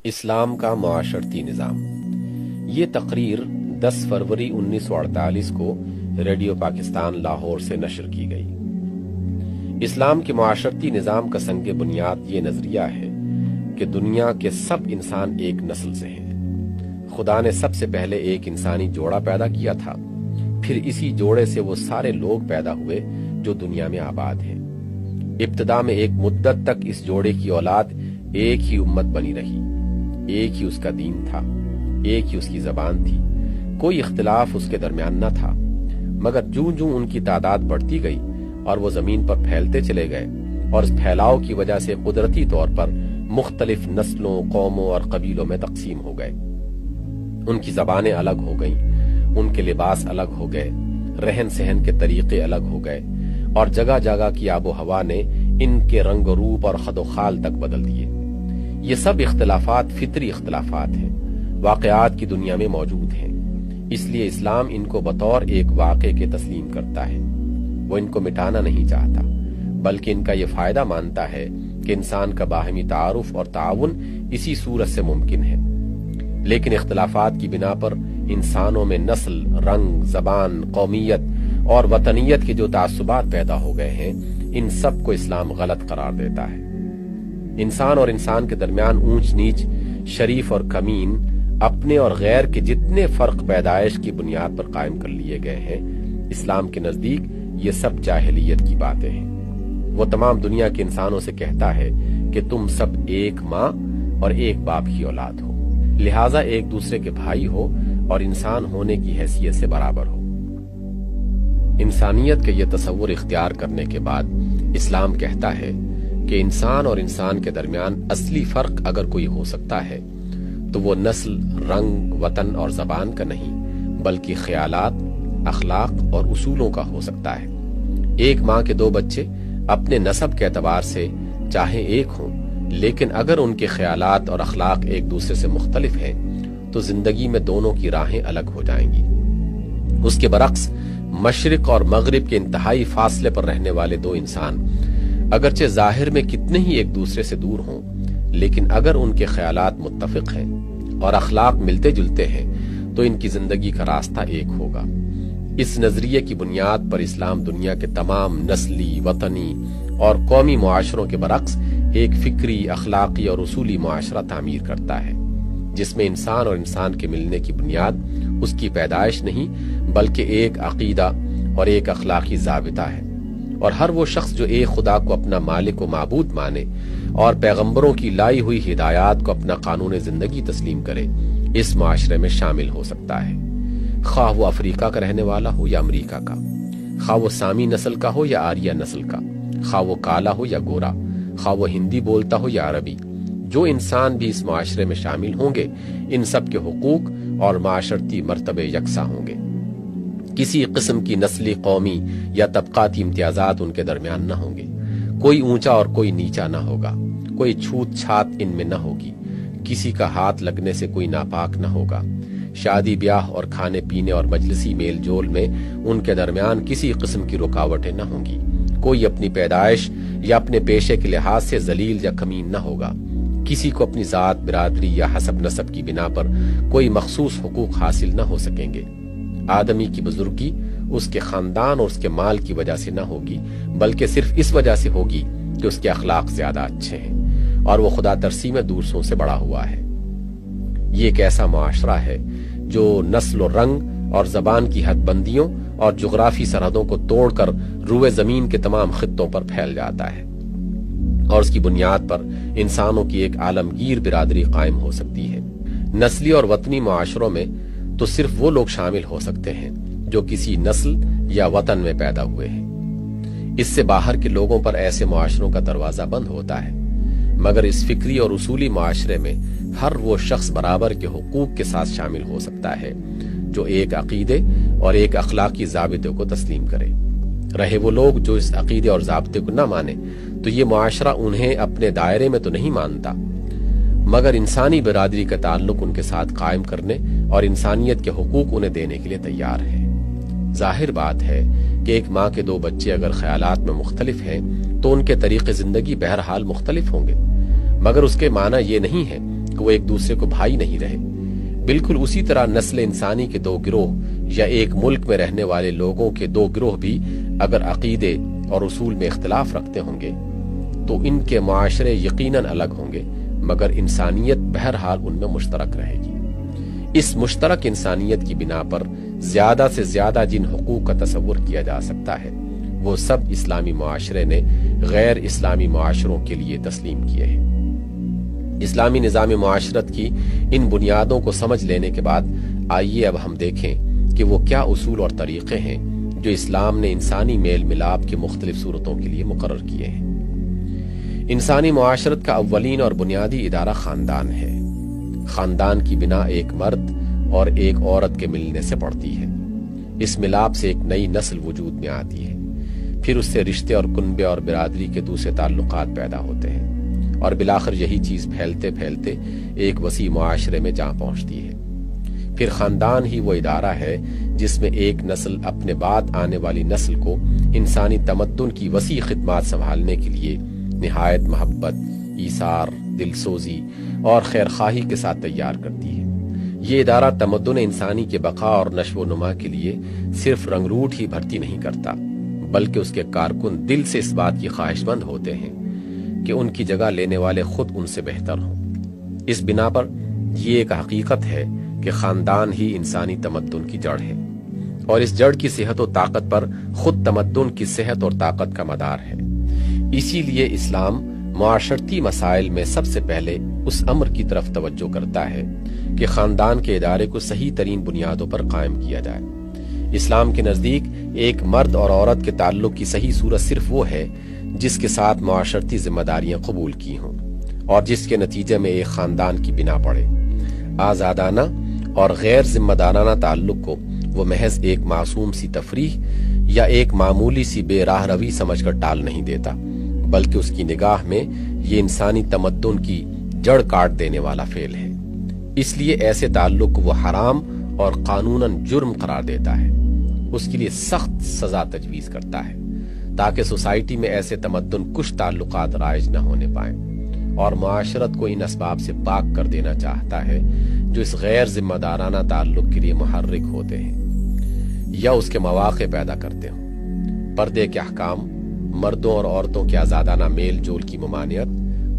اسلام کا معاشرتی نظام۔ یہ تقریر 10 فروری 1948 کو ریڈیو پاکستان لاہور سے نشر کی گئی۔ اسلام کے معاشرتی نظام کا سنگ بنیاد یہ نظریہ ہے کہ دنیا کے سب انسان ایک نسل سے ہیں۔ خدا نے سب سے پہلے ایک انسانی جوڑا پیدا کیا تھا، پھر اسی جوڑے سے وہ سارے لوگ پیدا ہوئے جو دنیا میں آباد ہیں۔ ابتدا میں ایک مدت تک اس جوڑے کی اولاد ایک ہی امت بنی رہی، ایک ہی اس کا دین تھا، ایک ہی اس کی زبان تھی، کوئی اختلاف اس کے درمیان نہ تھا۔ مگر جوں جوں ان کی تعداد بڑھتی گئی اور وہ زمین پر پھیلتے چلے گئے اور اس پھیلاؤ کی وجہ سے قدرتی طور پر مختلف نسلوں، قوموں اور قبیلوں میں تقسیم ہو گئے۔ ان کی زبانیں الگ ہو گئیں، ان کے لباس الگ ہو گئے، رہن سہن کے طریقے الگ ہو گئے اور جگہ جگہ کی آب و ہوا نے ان کے رنگ و روپ اور خد و خال تک بدل دیے۔ یہ سب اختلافات فطری اختلافات ہیں، واقعات کی دنیا میں موجود ہیں، اس لیے اسلام ان کو بطور ایک واقعے کے تسلیم کرتا ہے۔ وہ ان کو مٹانا نہیں چاہتا، بلکہ ان کا یہ فائدہ مانتا ہے کہ انسان کا باہمی تعارف اور تعاون اسی صورت سے ممکن ہے۔ لیکن اختلافات کی بنا پر انسانوں میں نسل، رنگ، زبان، قومیت اور وطنیت کے جو تعصبات پیدا ہو گئے ہیں، ان سب کو اسلام غلط قرار دیتا ہے۔ انسان اور انسان کے درمیان اونچ نیچ، شریف اور کمین، اپنے اور غیر کے جتنے فرق پیدائش کی بنیاد پر قائم کر لیے گئے ہیں، اسلام کے نزدیک یہ سب جاہلیت کی باتیں ہیں۔ وہ تمام دنیا کے انسانوں سے کہتا ہے کہ تم سب ایک ماں اور ایک باپ کی اولاد ہو، لہٰذا ایک دوسرے کے بھائی ہو اور انسان ہونے کی حیثیت سے برابر ہو۔ انسانیت کا یہ تصور اختیار کرنے کے بعد اسلام کہتا ہے کہ انسان اور انسان کے درمیان اصلی فرق اگر کوئی ہو سکتا ہے تو وہ نسل، رنگ، وطن اور زبان کا نہیں، بلکہ خیالات، اخلاق اور اصولوں کا ہو سکتا ہے۔ ایک ماں کے 2 بچے اپنے نسب کے اعتبار سے چاہے ایک ہوں، لیکن اگر ان کے خیالات اور اخلاق ایک دوسرے سے مختلف ہیں تو زندگی میں دونوں کی راہیں الگ ہو جائیں گی۔ اس کے برعکس مشرق اور مغرب کے انتہائی فاصلے پر رہنے والے 2 انسان اگرچہ ظاہر میں کتنے ہی ایک دوسرے سے دور ہوں، لیکن اگر ان کے خیالات متفق ہیں اور اخلاق ملتے جلتے ہیں تو ان کی زندگی کا راستہ ایک ہوگا۔ اس نظریے کی بنیاد پر اسلام دنیا کے تمام نسلی، وطنی اور قومی معاشروں کے برعکس ایک فکری، اخلاقی اور اصولی معاشرہ تعمیر کرتا ہے، جس میں انسان اور انسان کے ملنے کی بنیاد اس کی پیدائش نہیں، بلکہ ایک عقیدہ اور ایک اخلاقی ضابطہ ہے، اور ہر وہ شخص جو ایک خدا کو اپنا مالک و معبود مانے اور پیغمبروں کی لائی ہوئی ہدایات کو اپنا قانون زندگی تسلیم کرے، اس معاشرے میں شامل ہو سکتا ہے، خواہ وہ افریقہ کا رہنے والا ہو یا امریکہ کا، خواہ وہ سامی نسل کا ہو یا آریہ نسل کا، خواہ وہ کالا ہو یا گورا، خواہ وہ ہندی بولتا ہو یا عربی۔ جو انسان بھی اس معاشرے میں شامل ہوں گے، ان سب کے حقوق اور معاشرتی مرتبے یکساں ہوں گے۔ کسی قسم کی نسلی، قومی یا طبقاتی امتیازات ان کے درمیان نہ ہوں گے۔ کوئی اونچا اور کوئی نیچا نہ ہوگا، کوئی چھوت چھات ان میں نہ ہوگی، کسی کا ہاتھ لگنے سے کوئی ناپاک نہ ہوگا۔ شادی بیاہ اور کھانے پینے اور مجلسی میل جول میں ان کے درمیان کسی قسم کی رکاوٹیں نہ ہوں گی۔ کوئی اپنی پیدائش یا اپنے پیشے کے لحاظ سے ذلیل یا کمین نہ ہوگا۔ کسی کو اپنی ذات، برادری یا حسب نسب کی بنا پر کوئی مخصوص حقوق حاصل نہ ہو سکیں گے۔ آدمی کی بزرگی اس کے خاندان اور اس کے مال کی وجہ سے نہ ہوگی، بلکہ صرف اس وجہ سے ہوگی کہ اس کے اخلاق زیادہ اچھے ہیں اور وہ خدا ترسی میں دوسروں سے بڑا ہوا ہے۔ یہ ایک ایسا معاشرہ ہے جو نسل و رنگ اور زبان کی حد بندیوں اور جغرافی سرحدوں کو توڑ کر روئے زمین کے تمام خطوں پر پھیل جاتا ہے، اور اس کی بنیاد پر انسانوں کی ایک عالمگیر برادری قائم ہو سکتی ہے۔ نسلی اور وطنی معاشروں میں تو صرف وہ لوگ شامل ہو سکتے ہیں جو کسی نسل یا وطن میں پیدا ہوئے ہیں۔ اس سے باہر کے لوگوں پر ایسے معاشروں کا دروازہ بند ہوتا ہے، مگر اس فکری اور اصولی معاشرے میں ہر وہ شخص برابر کے حقوق کے ساتھ شامل ہو سکتا ہے جو ایک عقیدے اور ایک اخلاقی ضابطے کو تسلیم کرے۔ رہے وہ لوگ جو اس عقیدے اور ضابطے کو نہ مانے تو یہ معاشرہ انہیں اپنے دائرے میں تو نہیں مانتا، مگر انسانی برادری کا تعلق ان کے ساتھ قائم کرنے اور انسانیت کے حقوق انہیں دینے کے لیے تیار ہے۔ ظاہر بات ہے کہ ایک ماں کے 2 بچے اگر خیالات میں مختلف ہیں تو ان کے طریقے زندگی بہرحال مختلف ہوں گے، مگر اس کے معنی یہ نہیں ہے کہ کہ وہ ایک دوسرے کو بھائی نہیں رہے۔ بالکل اسی طرح نسل انسانی کے دو گروہ یا ایک ملک میں رہنے والے لوگوں کے دو گروہ بھی اگر عقیدے اور اصول میں اختلاف رکھتے ہوں گے تو ان کے معاشرے یقیناً الگ ہوں گے، مگر انسانیت بہرحال ان میں مشترک رہے گی۔ اس مشترک انسانیت کی بنا پر زیادہ سے زیادہ جن حقوق کا تصور کیا جا سکتا ہے وہ سب اسلامی معاشرے نے غیر اسلامی معاشروں کے لیے تسلیم کیے ہیں۔ اسلامی نظام معاشرت کی ان بنیادوں کو سمجھ لینے کے بعد آئیے اب ہم دیکھیں کہ وہ کیا اصول اور طریقے ہیں جو اسلام نے انسانی میل ملاپ کی مختلف صورتوں کے لیے مقرر کیے ہیں۔ انسانی معاشرت کا اولین اور بنیادی ادارہ خاندان ہے۔ خاندان کی بنا ایک مرد اور ایک عورت کے ملنے سے پڑتی ہے۔ اس ملاپ سے ایک نئی نسل وجود میں آتی ہے، پھر اس سے رشتے اور کنبے اور برادری کے دوسرے تعلقات پیدا ہوتے ہیں، اور بالآخر یہی چیز پھیلتے پھیلتے ایک وسیع معاشرے میں جا پہنچتی ہے۔ پھر خاندان ہی وہ ادارہ ہے جس میں ایک نسل اپنے بعد آنے والی نسل کو انسانی تمدن کی وسیع خدمات سنبھالنے کے لیے نہایت محبت، ایثار، دل سوزی اور خیرخواہی کے ساتھ تیار کرتی ہے۔ یہ ادارہ تمدن انسانی کے بقا اور نشو و نما کے لیے صرف رنگروٹ ہی بھرتی نہیں کرتا، بلکہ اس کے کارکن دل سے اس بات کی خواہش مند ہوتے ہیں کہ ان کی جگہ لینے والے خود ان سے بہتر ہوں۔ اس بنا پر یہ ایک حقیقت ہے کہ خاندان ہی انسانی تمدن کی جڑ ہے، اور اس جڑ کی صحت و طاقت پر خود تمدن کی صحت اور طاقت کا مدار ہے۔ اسی لیے اسلام معاشرتی مسائل میں سب سے پہلے اس امر کی طرف توجہ کرتا ہے کہ خاندان کے ادارے کو صحیح ترین بنیادوں پر قائم کیا جائے۔ اسلام کے نزدیک ایک مرد اور عورت کے تعلق کی صحیح صورت صرف وہ ہے جس کے ساتھ معاشرتی ذمہ داریاں قبول کی ہوں اور جس کے نتیجے میں ایک خاندان کی بنا پڑے۔ آزادانہ اور غیر ذمہ دارانہ تعلق کو وہ محض ایک معصوم سی تفریح یا ایک معمولی سی بے راہ روی سمجھ کر ٹال نہیں دیتا، بلکہ اس کی نگاہ میں یہ انسانی تمدن کی جڑ کاٹ دینے والا فعل ہے۔ اس لیے ایسے تعلق کو وہ حرام اور قانوناً جرم قرار دیتا ہے، اس کے لیے سخت سزا تجویز کرتا ہے تاکہ سوسائٹی میں ایسے تمدن کش تعلقات رائج نہ ہونے پائیں، اور معاشرت کو ان اسباب سے پاک کر دینا چاہتا ہے جو اس غیر ذمہ دارانہ تعلق کے لیے محرک ہوتے ہیں یا اس کے مواقع پیدا کرتے ہوں۔ پردے کے احکام، مردوں اور عورتوں کے آزادانہ میل جول کی ممانعت،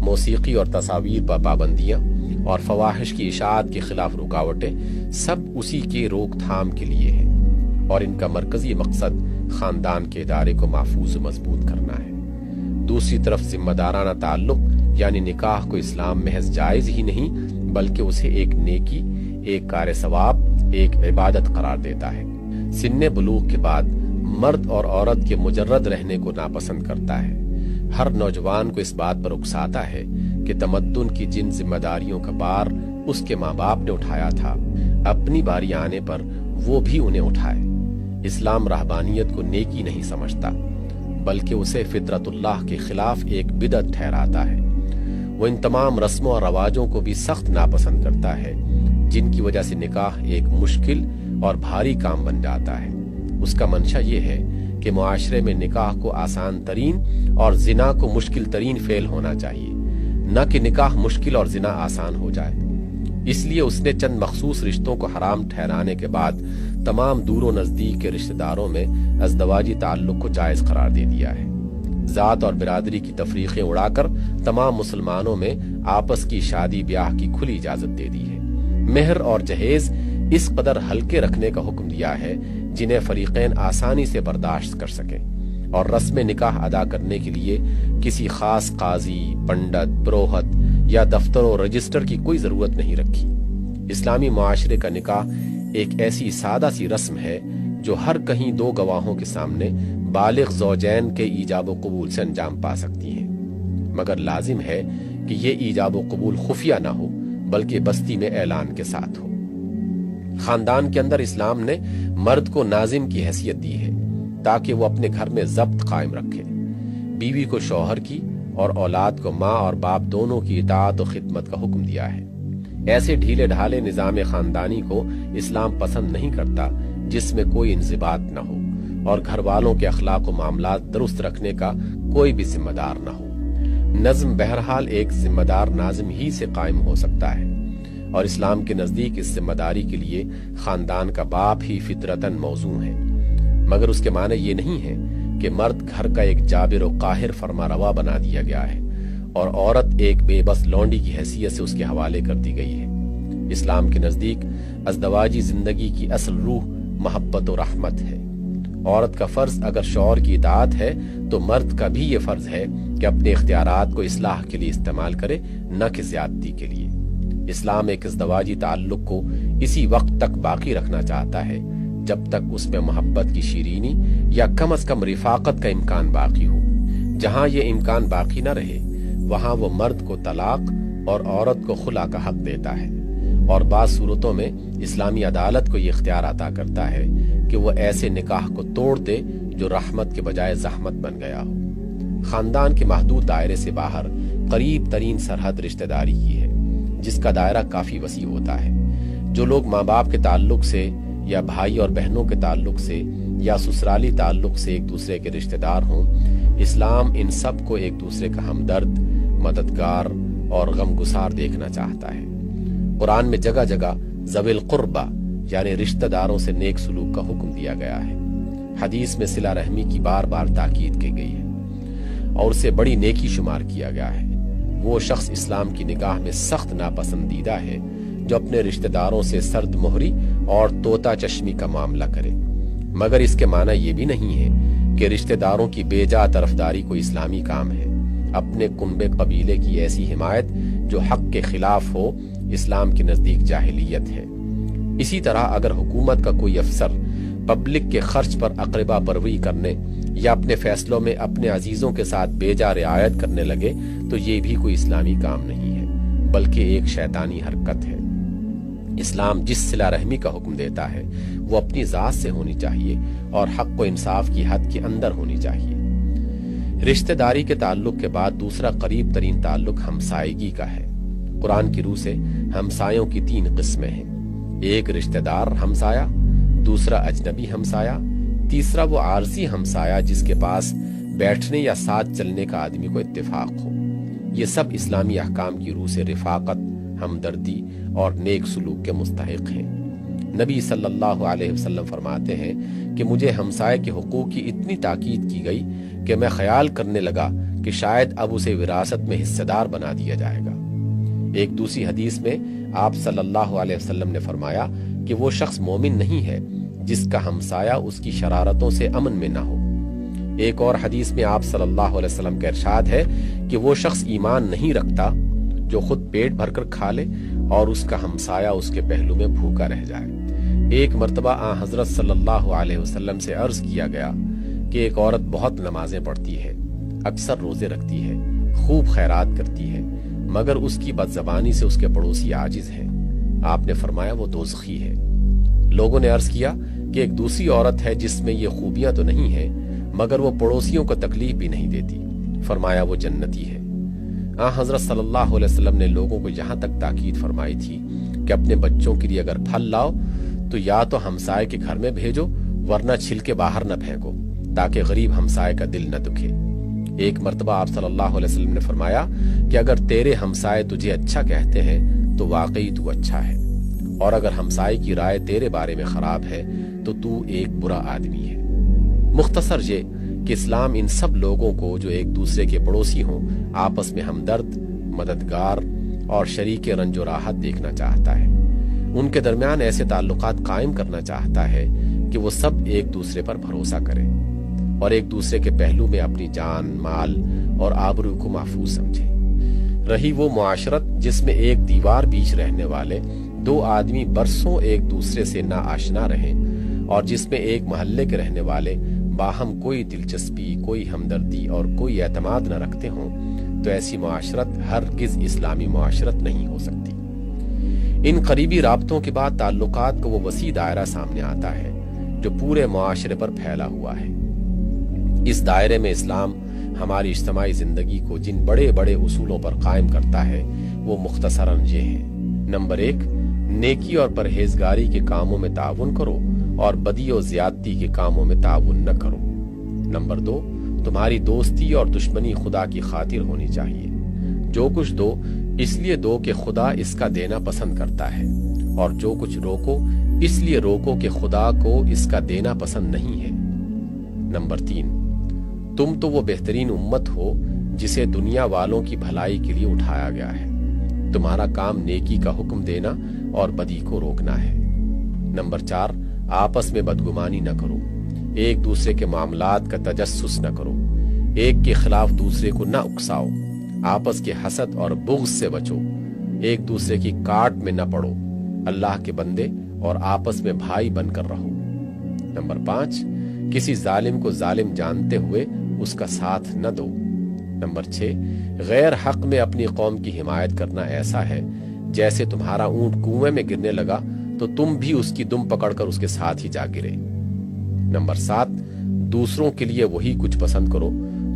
موسیقی اور تصاویر پر پابندیاں اور فواحش کی اشاعت کے خلاف رکاوٹیں سب اسی کے روک تھام کے لیے ہیں، اور ان کا مرکزی مقصد خاندان کے ادارے کو محفوظ و مضبوط کرنا ہے۔ دوسری طرف ذمہ دارانہ تعلق یعنی نکاح کو اسلام محض جائز ہی نہیں بلکہ اسے ایک نیکی، ایک کار ثواب، ایک عبادت قرار دیتا ہے۔ سن بلوغ کے بعد مرد اور عورت کے مجرد رہنے کو ناپسند کرتا ہے۔ ہر نوجوان کو اس بات پر اکساتا ہے کہ تمدن کی جن ذمہ داریوں کا بار اس کے ماں باپ نے اٹھایا تھا، اپنی باری آنے پر وہ بھی انہیں اٹھائے۔ اسلام رہبانیت کو نیکی نہیں سمجھتا بلکہ اسے فطرت اللہ کے خلاف ایک بدعت ٹھہراتا ہے۔ وہ ان تمام رسموں اور رواجوں کو بھی سخت ناپسند کرتا ہے جن کی وجہ سے نکاح ایک مشکل اور بھاری کام بن جاتا ہے۔ اس کا منشا یہ ہے کہ معاشرے میں نکاح کو آسان ترین اور زنا کو مشکل ترین فعل ہونا چاہیے، نہ کہ نکاح مشکل اور زنا آسان ہو جائے۔ اس لیے اس نے چند مخصوص رشتوں کو حرام ٹھہرانے کے بعد تمام دور و نزدیک کے رشتہ داروں میں ازدواجی تعلق کو جائز قرار دے دیا ہے۔ ذات اور برادری کی تفریقیں اڑا کر تمام مسلمانوں میں آپس کی شادی بیاہ کی کھلی اجازت دے دی ہے۔ مہر اور جہیز اس قدر ہلکے رکھنے کا حکم دیا ہے جنہیں فریقین آسانی سے برداشت کر سکیں، اور رسم نکاح ادا کرنے کے لیے کسی خاص قاضی، پنڈت، پروہت یا دفتر و رجسٹر کی کوئی ضرورت نہیں رکھی۔ اسلامی معاشرے کا نکاح ایک ایسی سادہ سی رسم ہے جو ہر کہیں دو گواہوں کے سامنے بالغ زوجین کے ایجاب و قبول سے انجام پا سکتی ہیں، مگر لازم ہے کہ یہ ایجاب و قبول خفیہ نہ ہو بلکہ بستی میں اعلان کے ساتھ ہو۔ خاندان کے اندر اسلام نے مرد کو ناظم کی حیثیت دی ہے تاکہ وہ اپنے گھر میں ضبط قائم رکھے، بیوی کو شوہر کی اور اولاد کو ماں اور باپ دونوں کی اطاعت و خدمت کا حکم دیا ہے۔ ایسے ڈھیلے ڈھالے نظام خاندانی کو اسلام پسند نہیں کرتا جس میں کوئی انضباط نہ ہو اور گھر والوں کے اخلاق و معاملات درست رکھنے کا کوئی بھی ذمہ دار نہ ہو۔ نظم بہرحال ایک ذمہ دار ناظم ہی سے قائم ہو سکتا ہے۔ اور اسلام کے نزدیک اس ذمہ داری کے لیے خاندان کا باپ ہی فطرتاً موزوں ہے، مگر اس کے معنی یہ نہیں ہے کہ مرد گھر کا ایک جابر و قاہر فرما روا بنا دیا گیا ہے اور عورت ایک بے بس لونڈی کی حیثیت سے اس کے حوالے کر دی گئی ہے۔ اسلام کے نزدیک ازدواجی زندگی کی اصل روح محبت و رحمت ہے۔ عورت کا فرض اگر شوہر کی اطاعت ہے تو مرد کا بھی یہ فرض ہے کہ اپنے اختیارات کو اصلاح کے لیے استعمال کرے، نہ کہ زیادتی کے لیے۔ اسلام ایک ازدواجی تعلق کو اسی وقت تک باقی رکھنا چاہتا ہے جب تک اس میں محبت کی شیرینی یا کم از کم رفاقت کا امکان باقی ہو۔ جہاں یہ امکان باقی نہ رہے وہاں وہ مرد کو طلاق اور عورت کو خلا کا حق دیتا ہے، اور بعض صورتوں میں اسلامی عدالت کو یہ اختیار عطا کرتا ہے کہ وہ ایسے نکاح کو توڑ دے جو رحمت کے بجائے زحمت بن گیا ہو۔ خاندان کے محدود دائرے سے باہر قریب ترین سرحد رشتہ داری کی ہے، جس کا دائرہ کافی وسیع ہوتا ہے۔ جو لوگ ماں باپ کے تعلق سے یا بھائی اور بہنوں کے تعلق سے یا سسرالی تعلق سے ایک دوسرے کے رشتہ دار ہوں، اسلام ان سب کو ایک دوسرے کا ہمدرد، مددگار اور غمگسار دیکھنا چاہتا ہے۔ قرآن میں جگہ جگہ ذوی القربہ یعنی رشتہ داروں سے نیک سلوک کا حکم دیا گیا ہے۔ حدیث میں صلہ رحمی کی بار بار تاکید کی گئی ہے اور اسے بڑی نیکی شمار کیا گیا ہے۔ وہ شخص اسلام کی نگاہ میں سخت ناپسندیدہ ہے جو اپنے رشتہ داروں سے سرد مہری اور طوطا چشمی کا معاملہ کرے، مگر اس کے معنی یہ بھی نہیں ہے کہ رشتہ داروں کی بے جا طرفداری کوئی اسلامی کام ہے۔ اپنے کنبے قبیلے کی ایسی حمایت جو حق کے خلاف ہو اسلام کے نزدیک جاہلیت ہے۔ اسی طرح اگر حکومت کا کوئی افسر پبلک کے خرچ پر اقربا پروری کرنے یا اپنے فیصلوں میں اپنے عزیزوں کے ساتھ بے جا رعایت کرنے لگے تو یہ بھی کوئی اسلامی کام نہیں ہے بلکہ ایک شیطانی حرکت ہے۔ اسلام جس صلہ رحمی کا حکم دیتا ہے وہ اپنی ذات سے ہونی چاہیے اور حق و انصاف کی حد کے اندر ہونی چاہیے۔ رشتہ داری کے تعلق کے بعد دوسرا قریب ترین تعلق ہمسائیگی کا ہے۔ قرآن کی روح سے ہمسایوں کی 3 قسمیں ہیں، ایک رشتہ دار ہمسایہ، دوسرا اجنبی ہمسایہ، تیسرا وہ عارضی ہمسایہ جس کے پاس بیٹھنے یا ساتھ چلنے کا آدمی کو اتفاق ہو۔ یہ سب اسلامی احکام کی روح سے رفاقت، ہمدردی اور نیک سلوک کے مستحق ہیں۔ نبی صلی اللہ علیہ وسلم فرماتے ہیں کہ مجھے ہمسائے کے حقوق کی اتنی تاکید کی گئی کہ میں خیال کرنے لگا کہ شاید اب اسے وراثت میں حصہ دار بنا دیا جائے گا۔ ایک دوسری حدیث میں آپ صلی اللہ علیہ وسلم نے فرمایا کہ وہ شخص مومن نہیں ہے جس کا ہمسایہ اس کی شرارتوں سے امن میں نہ ہو۔ ایک اور حدیث میں آپ صلی اللہ علیہ وسلم کا ارشاد ہے کہ وہ شخص ایمان نہیں رکھتا جو خود پیٹ بھر کر کھا لے اور اس کا ہمسایہ اس کے پہلو میں بھوکا رہ جائے۔ ایک مرتبہ آن حضرت صلی اللہ علیہ وسلم سے عرض کیا گیا کہ ایک عورت بہت نمازیں پڑھتی ہے، اکثر روزے رکھتی ہے، خوب خیرات کرتی ہے، مگر اس کی بد زبانی سے اس کے پڑوسی عاجز ہیں۔ آپ نے فرمایا وہ دوزخی ہے۔ لوگوں نے عرض کیا کہ ایک دوسری عورت ہے جس میں یہ خوبیاں تو نہیں ہیں مگر وہ پڑوسیوں کو تکلیف بھی نہیں دیتی، فرمایا وہ جنتی ہے۔ حضرت صلی اللہ علیہ وسلم نے لوگوں کو یہاں تک تاکید فرمائی تھی کہ اپنے بچوں کے لیے اگر پھل لاؤ تو یا تو ہمسائے کے گھر میں بھیجو ورنہ چھلکے باہر نہ پھینکو تاکہ غریب ہمسائے کا دل نہ دکھے۔ ایک مرتبہ آپ صلی اللہ علیہ وسلم نے فرمایا کہ اگر تیرے ہمسائے تجھے اچھا کہتے ہیں تو واقعی تو اچھا ہے، اور اگر ہمسائے کی رائے تیرے بارے میں خراب ہے تو ایک برا آدمی ہے۔ مختصر یہ کہ اسلام ان سب لوگوں کو جو ایک دوسرے کے پڑوسی ہوں آپس میں ہمدرد، مددگار اور شریک رنج و راحت دیکھنا چاہتا ہے۔ ان کے درمیان ایسے تعلقات قائم کرنا چاہتا ہے کہ وہ سب ایک دوسرے پر بھروسہ کریں اور ایک دوسرے کے پہلو میں اپنی جان، مال اور آبرو کو محفوظ سمجھے۔ رہی وہ معاشرت جس میں ایک دیوار بیچ رہنے والے 2 آدمی برسوں ایک دوسرے سے نا آشنا رہیں اور جس میں ایک محلے کے رہنے والے باہم کوئی دلچسپی، کوئی ہمدردی اور کوئی اعتماد نہ رکھتے ہوں تو ایسی معاشرت ہرگز اسلامی معاشرت نہیں ہو سکتی۔ ان قریبی رابطوں کے بعد تعلقات کو وہ وسیع دائرہ سامنے آتا ہے جو پورے معاشرے پر پھیلا ہوا ہے۔ اس دائرے میں اسلام ہماری اجتماعی زندگی کو جن بڑے بڑے اصولوں پر قائم کرتا ہے وہ مختصراً یہ ہیں۔ نمبر 1، نیکی اور پرہیزگاری کے کاموں میں تعاون کرو اور بدی و زیادتی کے کاموں میں تعاون نہ کرو۔ نمبر 2، تمہاری دوستی اور دشمنی خدا کی خاطر ہونی چاہیے۔ جو کچھ دو اس لیے دو کہ خدا اس کا دینا پسند کرتا ہے، اور جو کچھ روکو اس لیے روکو کہ خدا کو اس کا دینا پسند نہیں ہے۔ نمبر 3، تم تو وہ بہترین امت ہو جسے دنیا والوں کی بھلائی کے لیے اٹھایا گیا ہے۔ تمہارا کام نیکی کا حکم دینا اور بدی کو روکنا ہے۔ نمبر 4، آپس میں بدگمانی نہ کرو، ایک دوسرے کے معاملات کا تجسس نہ کرو، ایک کے خلاف دوسرے کو نہ اکساؤ، آپس کے حسد اور بغض سے بچو، ایک دوسرے کی کاٹ میں نہ پڑو، اللہ کے بندے اور آپس میں بھائی بن کر رہو۔ نمبر 5، کسی ظالم کو ظالم جانتے ہوئے اس کا ساتھ نہ دو۔ نمبر 6، غیر حق میں اپنی قوم کی حمایت کرنا ایسا ہے جیسے تمہارا اونٹ کنویں میں گرنے لگا تو تم بھی اس کی دم پکڑ کر اس کے ساتھ ہی جا گرے۔ نمبر 7، دوسروں کے لیے وہی کچھ پسند کرو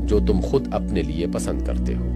جو تم خود اپنے لیے پسند کرتے ہو۔